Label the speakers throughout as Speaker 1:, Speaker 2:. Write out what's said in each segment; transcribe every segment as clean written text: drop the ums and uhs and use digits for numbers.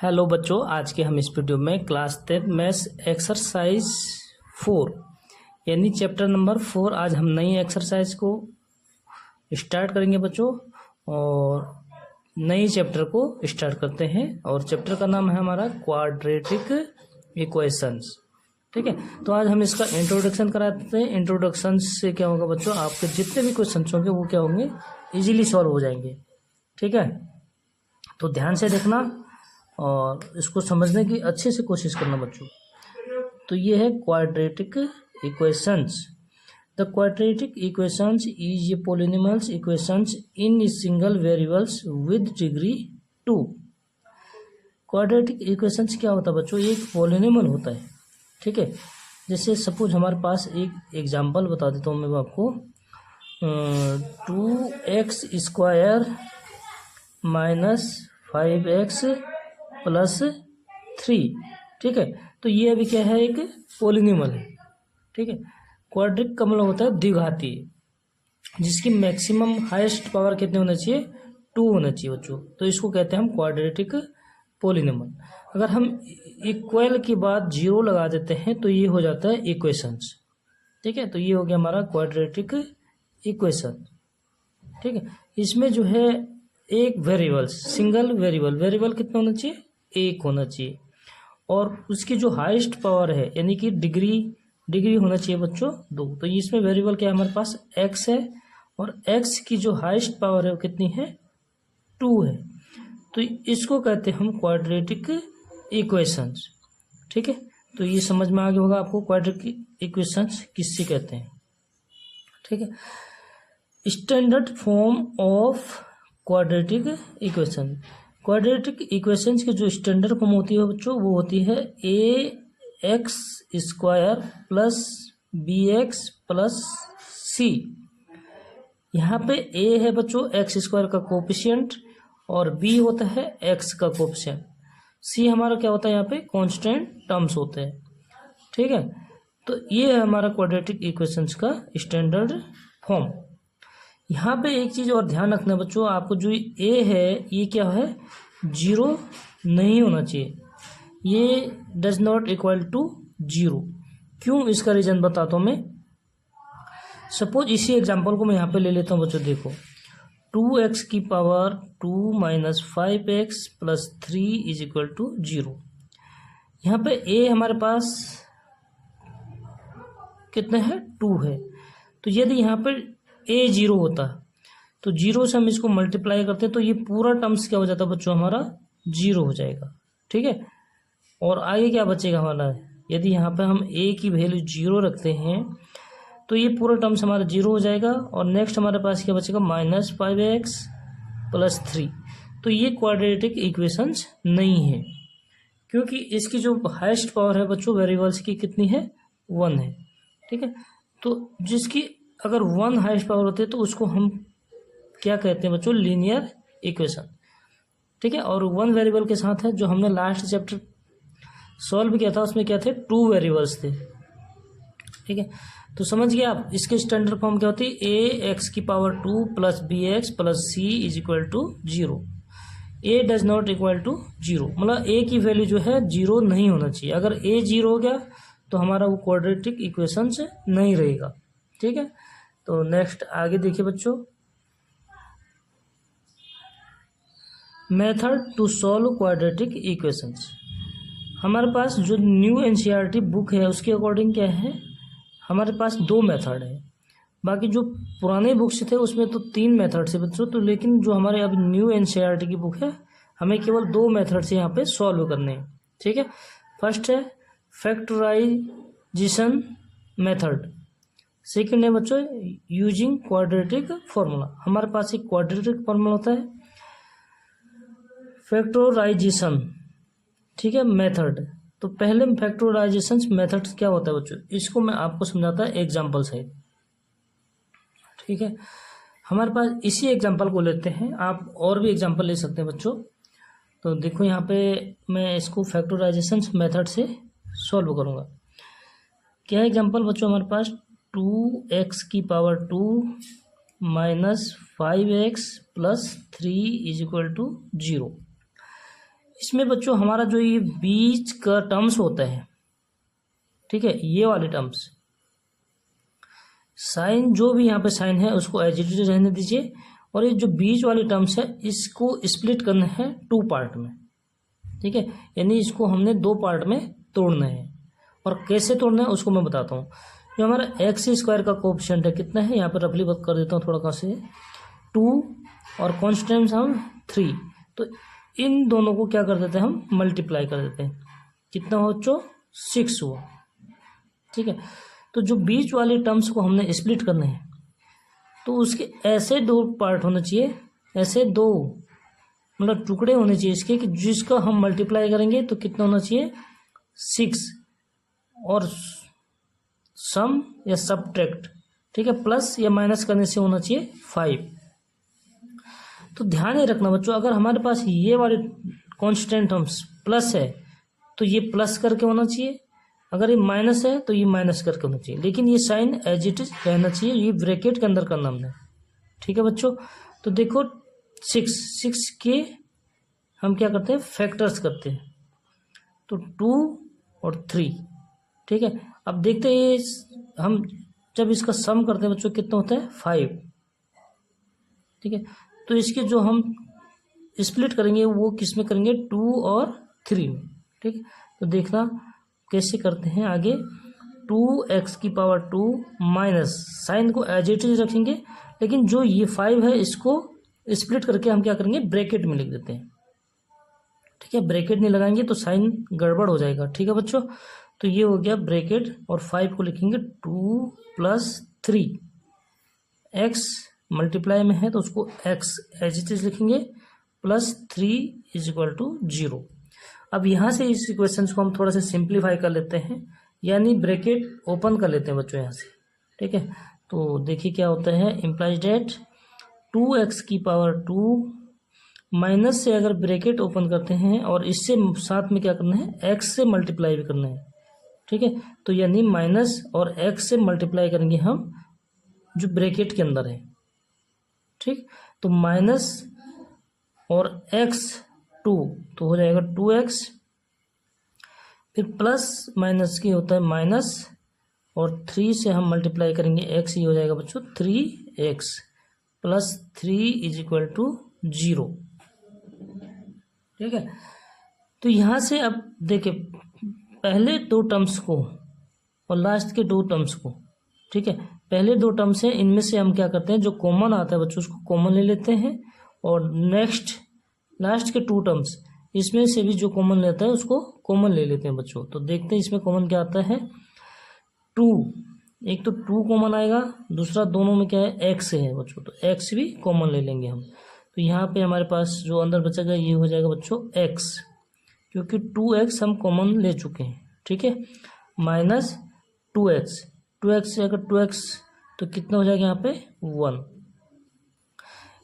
Speaker 1: Hello बच्चों, आज के हम इस वीडियो में क्लास 10 मैथ्स एक्सरसाइज 4 यानी चैप्टर नंबर 4 आज हम नई एक्सरसाइज को स्टार्ट करेंगे बच्चों। और नई चैप्टर को स्टार्ट करते हैं और चैप्टर का नाम है हमारा क्वाड्रेटिक इक्वेशंस। ठीक है, तो आज हम इसका इंट्रोडक्शन कराते हैं। इंट्रोडक्शन से क्या होगा बच्चों, आपके जितने भी क्वेश्चन होंगे वो क्या होंगे, इजीली सॉल्व हो जाएंगे। ठीक है, तो ध्यान से देखना और इसको समझने की अच्छे से कोशिश करना बच्चों। तो ये है quadratic equations. The quadratic equations is a polynomials equations in single variables with degree 2। Quadratic equations क्या होता है बच्चों, एक पॉलिनॉमियल होता है। ठीक है, जैसे सपोज हमारे पास एक एग्जांपल बता देता हूँ मैं आपको। 2x square minus 5x plus 3। ठीक है, तो ये अभी क्या है, एक पॉलिनॉमियल है। ठीक है, क्वाड्रिक का मतलब होता है द्विघाती, जिसकी मैक्सिमम हाईएस्ट पावर कितने होना चाहिए, 2 होना चाहिए बच्चों। तो इसको कहते हैं हम क्वाड्रेटिक पॉलिनॉमियल। अगर हम इक्वल के बाद 0 लगा देते हैं तो ये हो जाता है इक्वेशंस। ठीक है, तो ये हो गया हमारा क्वाड्रेटिक इक्वेशन। ठीक है, इसमें जो है एक वेरिएबल, सिंगल वेरिएबल कितना होना चाहिए, 1 होना चाहिए। और उसकी जो हाईएस्ट पावर है यानी कि डिग्री होना चाहिए बच्चों 2। तो इसमें वेरिएबल क्या है, हमारे पास x है और x की जो हाईएस्ट पावर है वो कितनी है, 2 है। तो इसको कहते हैं हम क्वाड्रेटिक इक्वेशंस। ठीक है, तो ये समझ में आ गया होगा आपको क्वाड्रेटिक इक्वेशंस किससे कहते हैं। ठीक है, standard form of quadratic equation. Quadratic equations की जो स्टैंडर्ड फॉर्म होती है बच्चों, वो होती है ax square plus bx plus c। यहाँ पे a है बच्चों एक्स स्क्वायर का कोफिशिएंट और b होता है x का कोफिशिएंट। c हमारा क्या होता है, यहाँ पे कांस्टेंट टर्म्स होते हैं। ठीक है, तो ये है हमारा क्वाड्रेटिक इक्वेशंस का स्टैंडर्ड फॉर्म। यहाँ पे एक चीज और ध्यान रखना बच्चों, आपको जो ए है ये क्या है, 0 नहीं होना चाहिए। ये डज नॉट इक्वल टू 0। क्यों, इसका रीजन बताता हूँ मैं। सपोज इसी एग्जांपल को मैं यहाँ पे ले लेता हूँ बच्चों। देखो 2x की power 2 minus 5x plus 3 is equal to 0। यहाँ पे ए हमारे पास कितने है, 2 है। तो यदि यहाँ पे a 0 होता तो 0 से हम इसको मल्टीप्लाई करते तो ये पूरा टर्म्स क्या हो जाता बच्चों, हमारा 0 हो जाएगा। ठीक है, और आगे क्या बचेगा हमारा, यदि यहाँ पे हम a की वैल्यू 0 रखते हैं तो ये पूरा टर्म्स हमारा 0 हो जाएगा। और नेक्स्ट हमारे पास क्या बचेगा, माइनस 5x प्लस 3। तो ये क्वाड्रेटिक इक्वेशंस नहीं है, क्योंकि इसकी जो हाईएस्ट पावर है बच्चों वेरिएबल्स की कितनी है, 1 है। ठीक है, तो जिसकी अगर 1 हाईएस्ट पावर होती है तो उसको हम क्या कहते हैं बच्चों, लीनियर इक्वेशन। ठीक है, और 1 वेरिएबल के साथ है, जो हमने लास्ट चैप्टर सॉल्व किया था उसमें क्या थे, 2 वेरिएबल्स थे। ठीक है, तो समझ गए आप। इसके स्टैंडर्ड फॉर्म क्या होती है, ए एक्स की power 2 plus b x plus c is equal to 0। A does not equal to 0, मतलब ए की वैल्यू जो है 0 नहीं होना चाहिए। अगर ए 0 हो गया तो हमारा वो क्वाड्रेटिक इक्वेशन नहीं रहेगा। ठीक है, तो नेक्स्ट आगे देखिए बच्चों, method to solve quadratic equations. हमारे पास जो न्यू एनसीईआरटी बुक है उसके अकॉर्डिंग क्या है, हमारे पास 2 मेथड है। बाकी जो पुराने बुक्स थे उसमें तो 3 मेथड से बच्चों, तो लेकिन जो हमारे अब न्यू एनसीईआरटी की बुक है हमें केवल 2 मेथड से यहाँ पे सॉल्व करने हैं। ठीक है, फर्स्ट है फैक्टराइजेशन मेथड, सेकेंड है बच्चों यूजिंग क्वाड्रेटिक फॉर्मूला। हमारे पास एक क्वाड्रेटिक फॉर्मूला होता है फैक्टराइजेशन। ठीक है, मेथड। तो पहले फैक्टराइजेशन मेथड क्या होता है बच्चों, इसको मैं आपको समझाता है एग्जांपल से। ठीक है, हमारे पास इसी एग्जांपल को लेते हैं, आप और भी एग्जांपल ले सकते हैं बच्चों। तो देखो यहाँ पे मैं इसको फैक्टराइजेशन मेथड से सॉल्व करूँगा। क्या एग्जांपल बच्चों, हमारे पास 2x की power 2 minus 5x plus 3 is equal to 0। इसमें बच्चों हमारा जो ये बीच का टर्म्स होता है, ठीक है, ये वाले टर्म्स, साइन जो भी यहाँ पे साइन है उसको एज इट इज रहने दीजिए, और ये जो बीच वाले टर्म्स है इसको स्प्लिट करना है 2 पार्ट में, ठीक है, यानी इसको हमने 2 पार्ट में तोड़ना है। और कैसे तोड़ना है उसको मैं बताता हूँ। जो हमारा एक्स स्क्वायर का कोएफिशिएंट है कितना है, यहाँ पर रफली बात कर देता हूँ थोड़ा सा से 2 और कॉन्स्टेंट हम 3, तो इन दोनों को क्या कर देते हैं हम मल्टीप्लाई कर देते हैं, कितना हो बच्चों 6 हुआ, ठीक है। तो जो बीच वाले टर्म्स को हमने स्प्लिट करने हैं तो उसके ऐसे 2 पार्ट होने चाहिए, ऐसे 2 मतलब टुकड़े होने चाहिए इसके कि जिसका हम मल्टीप्लाई करेंगे तो कितना होना चाहिए 6, और सम या सब्ट्रैक्ट, ठीक है, प्लस या माइनस करने से होना चाहिए 5। तो ध्यान ये रखना बच्चों, अगर हमारे पास ये वाले कांस्टेंट टर्म्स प्लस है तो ये प्लस करके होना चाहिए, अगर ये माइनस है तो ये माइनस करके होना चाहिए, लेकिन ये साइन एज इट इज रहना चाहिए, ये ब्रैकेट के अंदर करना हमने, ठीक है बच्चों। तो देखो 6 के हम क्या करते हैं फैक्टर्स करते हैं, तो 2 और 3, ठीक है। अब देखते हैं हम जब इसका सम करते हैं बच्चों कितना होता है 5, ठीक है। तो इसके जो हम स्प्लिट करेंगे वो किस में करेंगे 2 और 3 में, ठीक है। तो देखना कैसे करते हैं आगे, 2x की पावर 2 माइनस, साइन को एज इट इज रखेंगे, लेकिन जो ये 5 है इसको स्प्लिट करके हम क्या करेंगे ब्रैकेट में लिख देते हैं, ठीक है। ब्रैकेट नहीं लगाएंगे तो साइन गड़बड़ हो जाएगा, ठीक है बच्चों। तो ये हो गया ब्रैकेट, और 5 को लिखेंगे 2 + 3, x मल्टीप्लाई में है तो उसको x एज इट इज लिखेंगे, +3 = 0। अब यहाँ से इस इक्वेशन को हम थोड़ा सा सिंप्लीफाई कर लेते हैं, यानी ब्रैकेट ओपन कर लेते हैं बच्चों यहाँ से, ठीक है। तो देखिए क्या होता है, इम्प्लाइज डेट 2x की पावर 2 माइनस से अगर ब्रैकेट ओपन करते हैं और इससे साथ में क्या करना है x से मल्टीप्लाई भी करना है, ठीक है। तो यानी माइनस और x से मल्टीप्लाई करेंगे हम जो ब्रैकेट के अंदर है, ठीक। तो माइनस और x 2 तो हो जाएगा 2x, फिर प्लस माइनस की होता है माइनस, और 3 से हम मल्टीप्लाई करेंगे x, ही हो जाएगा बच्चों 3x + 3 = 0, ठीक है। तो यहाँ से अब देखिए पहले 2 टर्म्स को और लास्ट के 2 टर्म्स को, ठीक है, पहले 2 टर्म्स हैं इनमें से हम क्या करते हैं जो कॉमन आता है बच्चों उसको कॉमन ले लेते हैं, और नेक्स्ट लास्ट के 2 टर्म्स इसमें से भी जो कॉमन लेता है उसको कॉमन ले लेते हैं बच्चों। तो देखते हैं इसमें कॉमन क्या आता है, 2, एक तो 2 कॉमन आएगा, दूसरा दोनों में क्या है x है बच्चों, तो x भी कॉमन ले लेंगे हम। तो यहाँ पे हमारे पास जो अंदर बचेगा ये हो जाएगा बच्चों x, क्योंकि 2x हम कॉमन ले चुके हैं, ठीक है, माइनस 2x से अगर 2x तो कितना हो जाएगा यहाँ पे 1।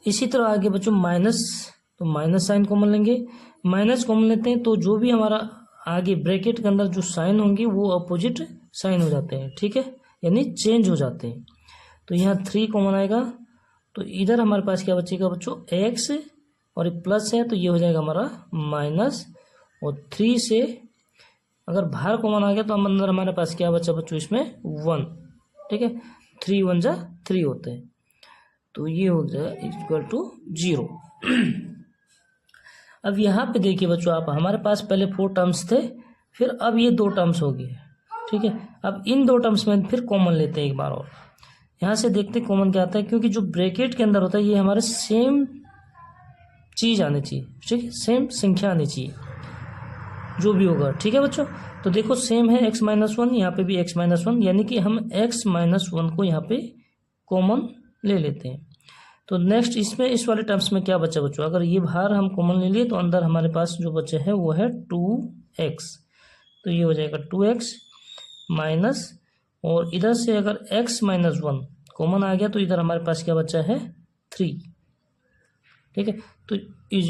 Speaker 1: इसी तरह आगे बच्चों माइनस, तो माइनस साइन कॉमन लेंगे, माइनस कॉमन लेते हैं तो जो भी हमारा आगे ब्रैकेट के अंदर जो साइन होंगे वो अपोजिट साइन हो जाते हैं, ठीक है, यानी चेंज हो जाते हैं। तो यहाँ 3 कॉमन आएगा, तो इधर हमारे पास क्या बचेगा बच्चों x, और ये प्लस है तो ये हो जाएगा हमारा माइनस, और 3 से अगर बाहर कॉमन आ गया तो हम अंदर हमारे पास क्या बचा बच्चों इसमें 1, ठीक है, 3 × 1 = 3 होते हैं, तो ये हो जाएगा = 0। अब यहाँ पे देखिए बच्चों आप, हमारे पास पहले 4 टर्म्स थे, फिर अब ये 2 टर्म्स हो गए, ठीक है। अब इन 2 टर्म्स में फिर कॉमन लेते हैं एक बार, और यहाँ से देखते हैं कॉमन क्या आता है, क्योंकि जो ब्रैकेट के अंदर होता है ये हमारे सेम चीज़ आनी चाहिए, ठीक है, सेम संख्या आनी चाहिए जो भी होगा, ठीक है बच्चों। तो देखो सेम है x - 1, यहाँ पे भी x - 1, यानी कि हम x - 1 को यहाँ पे कॉमन ले लेते हैं। तो नेक्स्ट इसमें इस वाले टर्म्स में क्या बचा बच्चों, अगर ये बाहर हम कॉमन ले लिए तो अंदर हमारे पास जो बचे है वो है 2x, तो ये हो जाएगा 2x माइनस, और इधर से अगर x - 1 कॉमन आ गया तो इधर हमारे पास क्या बचा है 3, ठीक है, तो =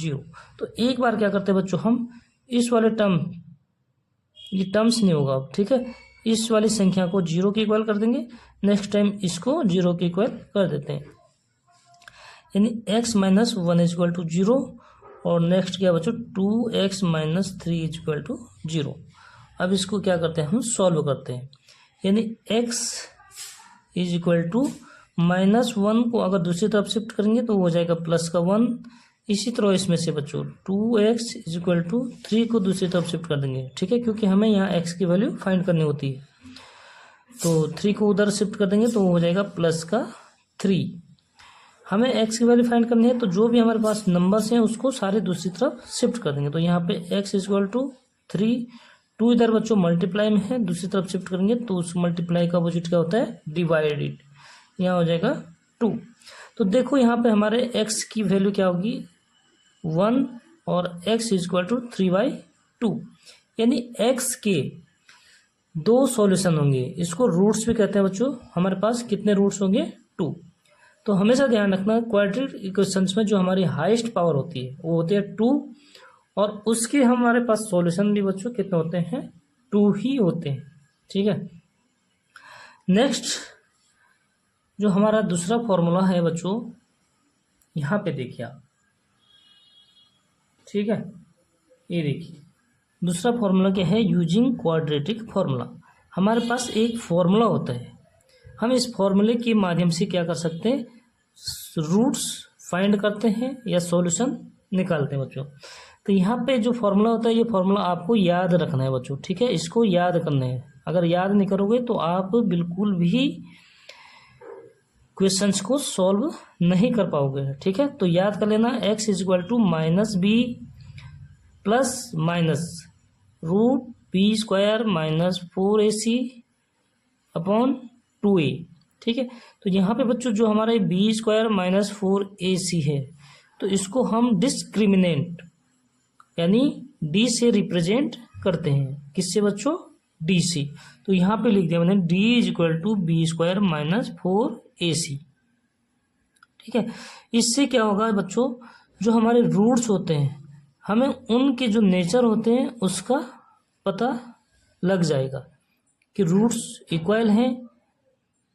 Speaker 1: 0। तो एक बार क्या करते हैं बच्चों हम इस वाले टर्म, ये टर्म्स नहीं होगा अब, ठीक है, इस वाली संख्या को 0 के इक्वल कर देंगे, नेक्स्ट टाइम इसको 0 के इक्वल कर देते हैं, यानी x - 1 = 0, और नेक्स्ट क्या बच्चों 2x minus 3 is equal to 0। अब इसको क्या करते हैं हम सॉल्व करते हैं, यानी x इज इक्वल टू -1 को अगर दूसरी तरफ शिफ्ट करेंगे तो हो जाएगा +1। इसी तरह इसमें से बच्चों 2x इज इक्वल टू 3 को दूसरी तरफ शिफ्ट कर देंगे, ठीक है, क्योंकि हमें यहाँ x की वैल्यू फाइंड करनी होती है। तो 3 को उधर शिफ्ट कर देंगे तो हो जाएगा +3। हमें x की वैल्यू फाइंड करनी है, तो जो भी हमारे पास नंबर्स हैं उसको सारे दूसरी तरफ शिफ्ट कर देंगे। तो यहाँ पे x इज इक्वल टू 3, 2 इधर बच्चों मल्टीप्लाई में है, दूसरी तरफ शिफ्ट करेंगे तो उस मल्टीप्लाई का अपोजिट क्या होता है डिवाइडेड, यहाँ हो जाएगा 2। तो देखो यहाँ पे हमारे x की वैल्यू क्या होगी 1 और x इज इक्वल टू 3/2, यानी x के 2 सॉल्यूशन होंगे। इसको रूट्स भी कहते हैं बच्चों। हमारे पास कितने रूट्स होंगे 2। तो हमेशा ध्यान रखना क्वाड्रेटिक इक्वेशंस में जो हमारी हाईएस्ट पावर होती है वो होती है 2, और उसके हमारे पास सॉल्यूशन भी बच्चों कितने होते हैं 2 ही होते हैं, ठीक है। नेक्स्ट जो हमारा दूसरा फॉर्मूला है बच्चों, यहाँ पे देखिए आप, ठीक है, ये देखिए दूसरा फॉर्मूला क्या है, यूजिंग क्वाड्रेटिक फॉर्मूला। हमारे पास एक फॉर्मूला होता है, हम इस फॉर्मूले के माध्यम से क्या कर सकते हैं, रूट्स फाइंड करते हैं या सॉल्यूशन निकालते हैं बच्चों। तो यहाँ पे जो फॉर्मूला होता है ये फॉर्मूला आपको याद रखना है बच्चों, ठीक है, इसको याद करना है। अगर याद नहीं करोगे तो आप बिल्कुल भी क्वेश्चंस को सॉल्व नहीं कर पाओगे, ठीक है। तो याद कर लेना, x is equal to -b plus minus √b² minus 4ac upon 2a, ठीक है। तो यहाँ पे बच्चों जो हमारा b² माइनस 4ac है, तो इसको हम डिस्क्रिमिनेंट यानी d से रिप्रेजेंट करते हैं। किससे बच्चों, d से। तो यहाँ पे लिख दिया मैंने d is equal to b² minus 4ac, ठीक है। इससे क्या होगा बच्चों, जो हमारे रूट्स होते हैं हमें उनके जो नेचर होते हैं उसका पता लग जाएगा कि रूट्स इक्वल हैं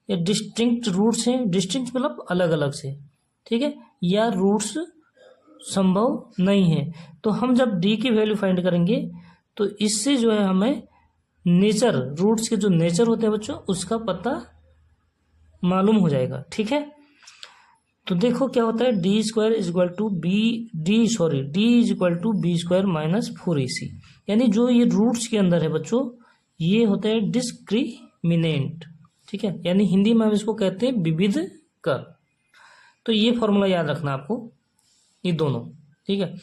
Speaker 1: या डिस्टिंक्ट रूट्स हैं। डिस्टिंक्ट मतलब अलग अलग से, ठीक है, या रूट्स संभव नहीं है। तो हम जब डी की वैल्यू फाइंड करेंगे तो इससे जो है हमें नेचर, रूट्स के जो नेचर होते हैं बच्चों उसका पता मालूम हो जाएगा, ठीक है। तो देखो क्या होता है, d is equal to b² minus 4ac, यानी जो ये रूट्स के अंदर है बच्चों ये होता है डिस्क्रिमिनेंट, ठीक है, यानी हिंदी में हम इसको कहते हैं विविध कर। तो ये फॉर्मूला याद रखना आपको, ये दोनों, ठीक है।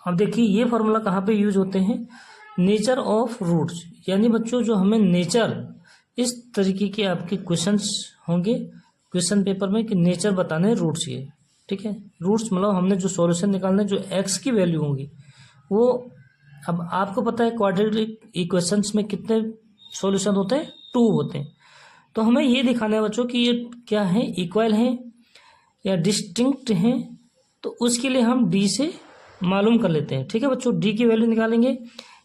Speaker 1: अब देखिए ये फॉर्मूला कहाँ पे यूज होते हैं, नेचर ऑफ रूट्स, यानी बच्चों जो हमें नेचर, इस तरीके के आपके क्वेश्चंस होंगे क्वेश्चन पेपर में कि नेचर बताने रूट्स के, ठीक है। रूट्स मतलब हमने जो सॉल्यूशन निकालने, जो एक्स की वैल्यू होंगी वो, अब आपको पता है क्वाड्रेटिक इक्वेशंस में कितने सॉल्यूशन होते हैं 2 होते हैं। तो हमें ये दिखाना है बच्चों कि ये क्या है, इक्वल हैं या डिस्टिंक्ट हैं। तो उसके लिए हम डी से मालूम कर लेते हैं, ठीक है बच्चों। डी की वैल्यू निकालेंगे,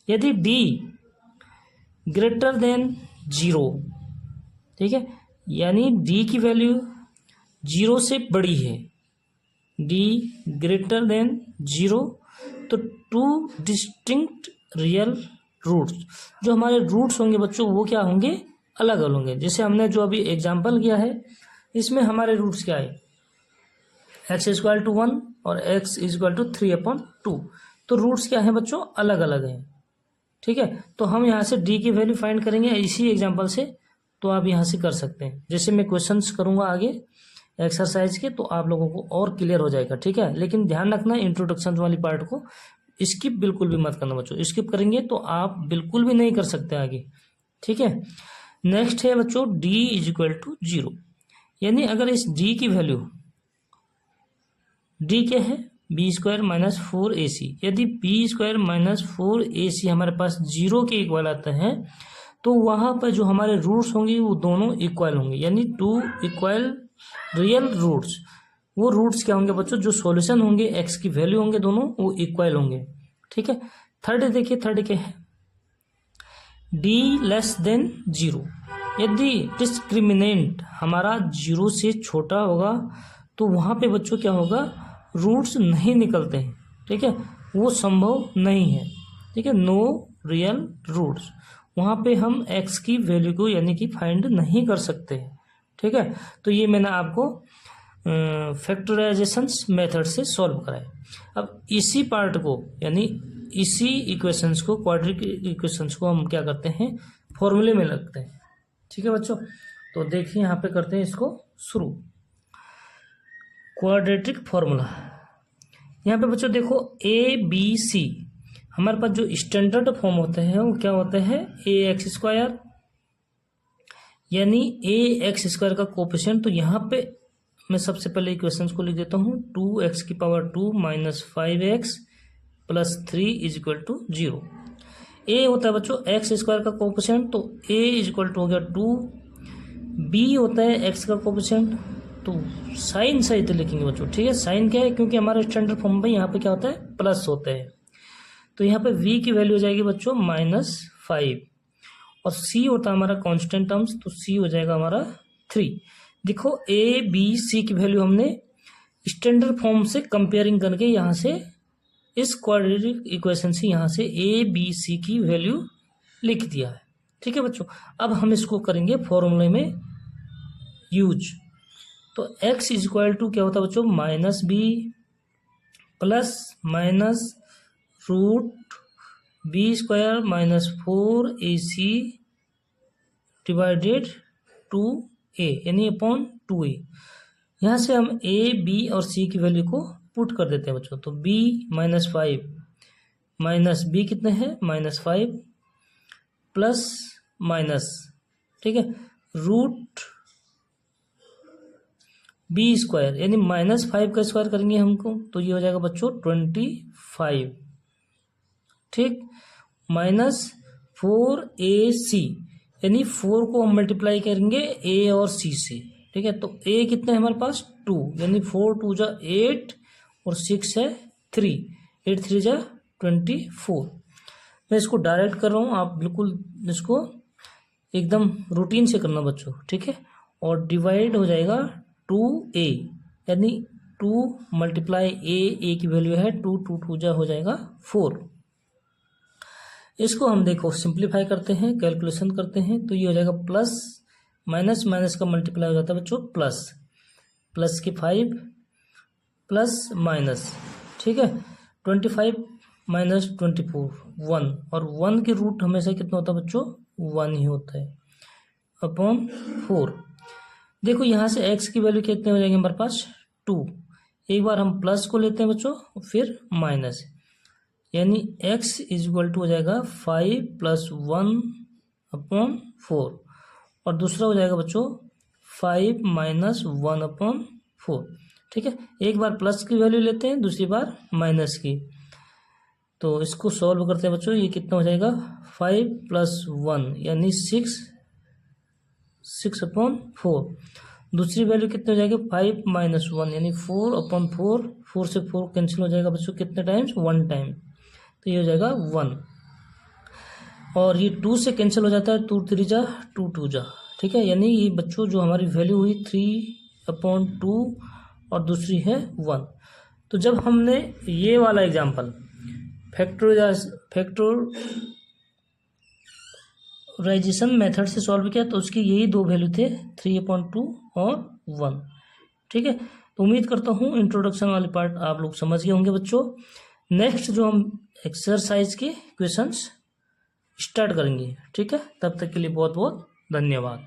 Speaker 1: यदि डी ग्रेटर देन 0, ठीक है, यानी डी की वैल्यू 0 से बड़ी है, डी ग्रेटर देन 0, तो 2 डिस्टिंक्ट रियल रूट्स, जो हमारे रूट्स होंगे बच्चों वो क्या होंगे, अलग अलग होंगे। जैसे हमने जो अभी एग्जाम्पल किया है इसमें हमारे रूट्स क्या है, x इज इक्वल टू 1 और x इज इक्वल टू 3/2। तो रूट्स क्या है बच्चों, अलग अलग हैं, ठीक है। तो हम यहाँ से d की वैल्यू फाइंड करेंगे इसी एग्जाम्पल से, तो आप यहाँ से कर सकते हैं। जैसे मैं क्वेश्चंस करूँगा आगे एक्सरसाइज के तो आप लोगों को और क्लियर हो जाएगा, ठीक है। लेकिन ध्यान रखना इंट्रोडक्शन वाली पार्ट को स्किप बिल्कुल भी मत करना बच्चों, स्किप करेंगे तो आप बिल्कुल भी नहीं कर सकते आगे, ठीक है। नेक्स्ट है बच्चों d इज इक्वल टू 0, यानी अगर इस d की वैल्यू, d क्या है b² माइनस 4ac, यदि b² माइनस 4ac हमारे पास 0 के इक्वल आता है तो वहाँ पर जो हमारे रूट्स होंगे वो दोनों इक्वल होंगे, यानी 2 इक्वल रियल रूट्स। वो रूट्स क्या होंगे बच्चों, जो सॉल्यूशन होंगे x की वैल्यू होंगे दोनों वो इक्वल होंगे, ठीक है। थर्ड देखिए, थर्ड क्या है, d लेस देन 0, यदि डिस्क्रिमिनेंट हमारा 0 से छोटा होगा तो वहाँ पे बच्चों क्या होगा, रूट्स नहीं निकलते हैं, ठीक है, वो संभव नहीं है। ठीक है, नो रियल रूट्स, वहाँ पे हम x की वैल्यू को यानी कि फाइंड नहीं कर सकते। ठीक है, तो ये मैंने आपको फैक्टराइजेशन मेथड से सॉल्व कराया। अब इसी पार्ट को यानी इसी इक्वेशंस को, क्वाड्रेटिक इक्वेशंस को हम क्या करते हैं, फॉर्मूले में लगते हैं। ठीक है बच्चों, तो देखिए यहाँ पे करते हैं इसको शुरू। क्वाड्रेटिक फॉर्मूला, यहाँ पे बच्चों देखो ए बी सी, हमारे पास जो स्टैंडर्ड फॉर्म होते हैं वो क्या होते हैं, ए एक्स स्क्वायर, यानी ए एक्स स्क्वायर का कोफिशिएंट। तो यहाँ पे मैं सबसे पहले इक्वेशंस को लिख देता हूँ, 2x⁻² minus 5x plus 3 is equal to 0। A होता है बच्चों एक्स स्क्वायर का कोफिशिएंट, तो ए इज इक्वल टू हो गया 2। बी होता है एक्स का कोफिशिएंट, तो साइन सहित लिखेंगे बच्चों। ठीक है, साइन क्या है, क्योंकि हमारा स्टैंडर्ड फॉर्म में यहाँ पे क्या होता है, प्लस होता है। तो यहाँ पे v की वैल्यू हो जाएगी बच्चों -5, और c होता है हमारा कांस्टेंट टर्म्स, तो c हो जाएगा हमारा 3। देखो a b c की वैल्यू हमने स्टैंडर्ड फॉर्म से कंपेयरिंग करके यहाँ से इस क्वाड्रेटिक इक्वेशन से यहाँ से a b c की वैल्यू लिख दिया है। ठीक है बच्चों, अब हम इसको करेंगे फॉर्मूले में यूज। तो x इज इक्वल टू क्या होता है बच्चों, -b plus minus root b square minus 4ac divided 2a यानी अपॉन 2a। यहाँ से हम a b और c की वैल्यू को पुट कर देते हैं बच्चों। तो b -5 माइनस b कितने हैं, -5 प्लस माइनस, ठीक है, रूट बी स्क्वायर यानी -5 का स्क्वायर करेंगे हमको, तो ये हो जाएगा बच्चों 25। ठीक, -4ac यानी 4 को हम मल्टीप्लाई करेंगे a और c से। ठीक है, तो a कितने हैं हमारे पास 2, यानी 4 2 जा 8 और 6 है 3, 8 3 जा 24। मैं इसको डायरेक्ट कर रहा हूँ, आप बिल्कुल इसको एकदम रूटीन से करना बच्चों। ठीक है, और डिवाइड हो जाएगा 2a यानी 2 मल्टीप्लाई a की वैल्यू है 2 2 2 जा हो जाएगा 4। इसको हम देखो सिंप्लीफाई करते हैं, कैलकुलेशन करते हैं, तो ये हो जाएगा प्लस माइनस माइनस का मल्टीप्लाई हो जाता है बच्चों प्लस, प्लस के 5 प्लस माइनस। ठीक है, 25 माइनस 24 1, और 1 के रूट हमेशा कितना होता है बच्चों, 1 ही होता है, अपॉन 4। देखो यहाँ से x की वैल्यू कितने हो जाएंगे हमारे पास 2। एक बार हम प्लस को लेते हैं बच्चों, फिर माइनस, यानी x इज इक्वल टू हो जाएगा 5 + 1 अपॉन 4, और दूसरा हो जाएगा बच्चों 5 - 1 अपॉन 4। ठीक है, एक बार प्लस की वैल्यू लेते हैं, दूसरी बार माइनस की, तो इसको सॉल्व करते हैं बच्चों। ये कितना हो जाएगा 5 + 1 यानी 6 अपॉन 4। दूसरी वैल्यू कितनी हो जाएगी 5 - 1 यानी 4 अपॉन 4, 4 से 4 कैंसिल हो जाएगा बच्चों कितने टाइम्स, 1 टाइम, तो ये हो जाएगा 1, और ये 2 से कैंसिल हो जाता है, 2 3 जा 2 2 जा। ठीक है, यानी ये बच्चों जो हमारी वैल्यू हुई 3/2 और दूसरी है 1। तो जब हमने ये वाला एग्जाम्पल फैक्टराइजेशन मेथड से सॉल्व किया, तो उसकी यही दो वैल्यू थे 3/2 और 1। ठीक है, तो उम्मीद करता हूँ इंट्रोडक्शन वाले पार्ट आप लोग समझ गए होंगे बच्चों। नेक्स्ट जो हम एक्सरसाइज के क्वेश्चंस स्टार्ट करेंगे। ठीक है, तब तक के लिए बहुत बहुत धन्यवाद।